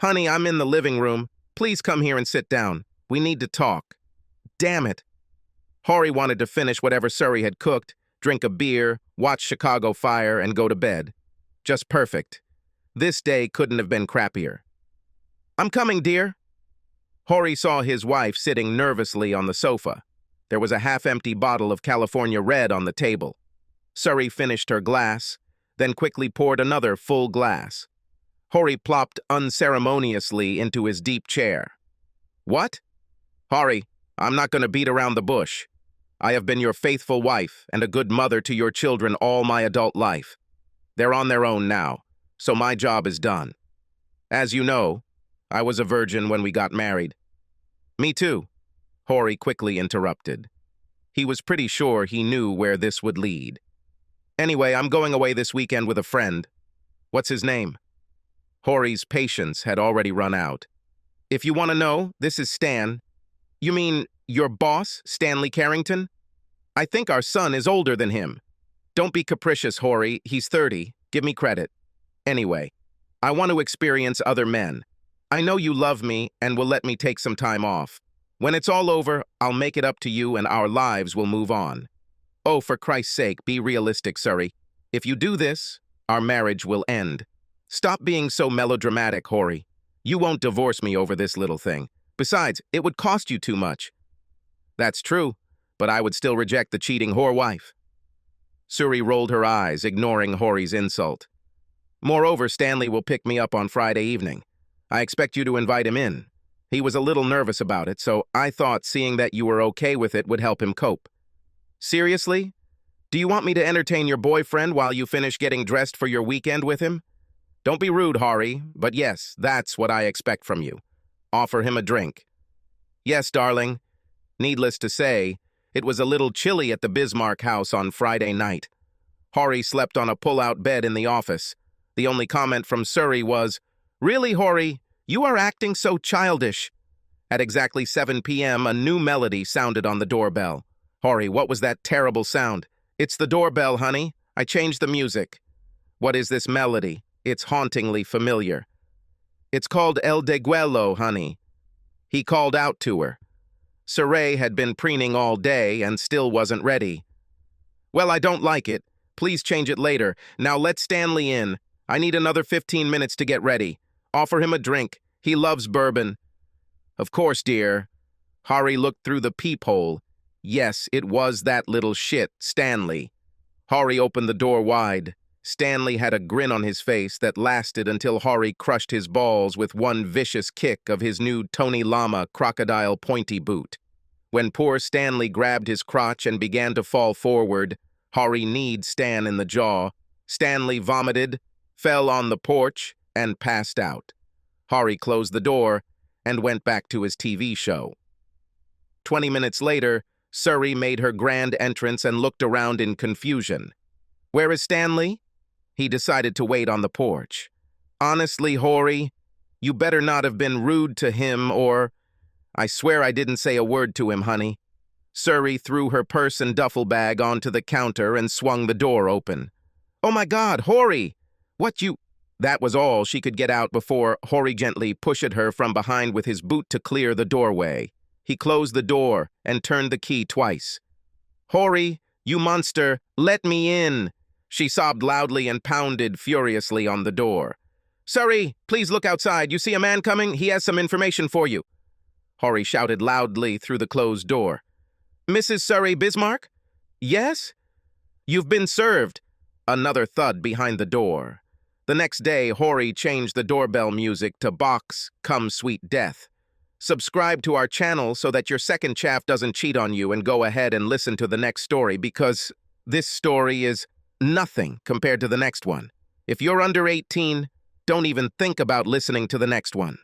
Honey, I'm in the living room. Please come here and sit down. We need to talk. Damn it. Hori wanted to finish whatever Surrey had cooked, drink a beer, watch Chicago Fire, and go to bed. Just perfect. This day couldn't have been crappier. I'm coming, dear. Hori saw his wife sitting nervously on the sofa. There was a half-empty bottle of California Red on the table. Surrey finished her glass, then quickly poured another full glass. Hori plopped unceremoniously into his deep chair. What? Hori, I'm not going to beat around the bush. I have been your faithful wife and a good mother to your children all my adult life. They're on their own now, so my job is done. As you know, I was a virgin when we got married. Me too, Hori quickly interrupted. He was pretty sure he knew where this would lead. Anyway, I'm going away this weekend with a friend. What's his name? Hori's patience had already run out. If you want to know, this is Stan. You mean your boss, Stanley Carrington? I think our son is older than him. Don't be capricious, Hori. He's 30. Give me credit. Anyway, I want to experience other men. I know you love me and will let me take some time off. When it's all over, I'll make it up to you and our lives will move on. Oh, for Christ's sake, be realistic, Surrey. If you do this, our marriage will end. Stop being so melodramatic, Hori. You won't divorce me over this little thing. Besides, it would cost you too much. That's true, but I would still reject the cheating whore wife. Surrey rolled her eyes, ignoring Hori's insult. Moreover, Stanley will pick me up on Friday evening. I expect you to invite him in. He was a little nervous about it, so I thought seeing that you were okay with it would help him cope. Seriously? Do you want me to entertain your boyfriend while you finish getting dressed for your weekend with him? Don't be rude, Hori, but yes, that's what I expect from you. Offer him a drink. Yes, darling. Needless to say, it was a little chilly at the Bismarck house on Friday night. Hori slept on a pull-out bed in the office. The only comment from Surrey was, "Really, Hori, you are acting so childish." At exactly 7 p.m., a new melody sounded on the doorbell. Hori, what was that terrible sound? It's the doorbell, honey. I changed the music. What is this melody? It's hauntingly familiar. It's called El Deguelo, honey. He called out to her. Surrey had been preening all day and still wasn't ready. Well, I don't like it. Please change it later. Now let Stanley in. I need another 15 minutes to get ready. Offer him a drink. He loves bourbon. Of course, dear. Hori looked through the peephole. Yes, it was that little shit, Stanley. Hori opened the door wide. Stanley had a grin on his face that lasted until Hori crushed his balls with one vicious kick of his new Tony Lama crocodile pointy boot. When poor Stanley grabbed his crotch and began to fall forward, Hori kneed Stan in the jaw. Stanley vomited, fell on the porch, and passed out. Hori closed the door and went back to his TV show. 20 minutes later, Surrey made her grand entrance and looked around in confusion. Where is Stanley? He decided to wait on the porch. Honestly, Hori, you better not have been rude to him or... I swear I didn't say a word to him, honey. Surrey threw her purse and duffel bag onto the counter and swung the door open. Oh my God, Hori! What you... That was all she could get out before Hori gently pushed her from behind with his boot to clear the doorway. He closed the door and turned the key twice. Hori, you monster, let me in! She sobbed loudly and pounded furiously on the door. Surrey, please look outside. You see a man coming? He has some information for you. Hori shouted loudly through the closed door. Mrs. Surrey Bismarck? Yes? You've been served. Another thud behind the door. The next day, Hori changed the doorbell music to Bach's Come Sweet Death. Subscribe to our channel so that your second chaff doesn't cheat on you, and go ahead and listen to the next story because this story is nothing compared to the next one. If you're under 18, don't even think about listening to the next one.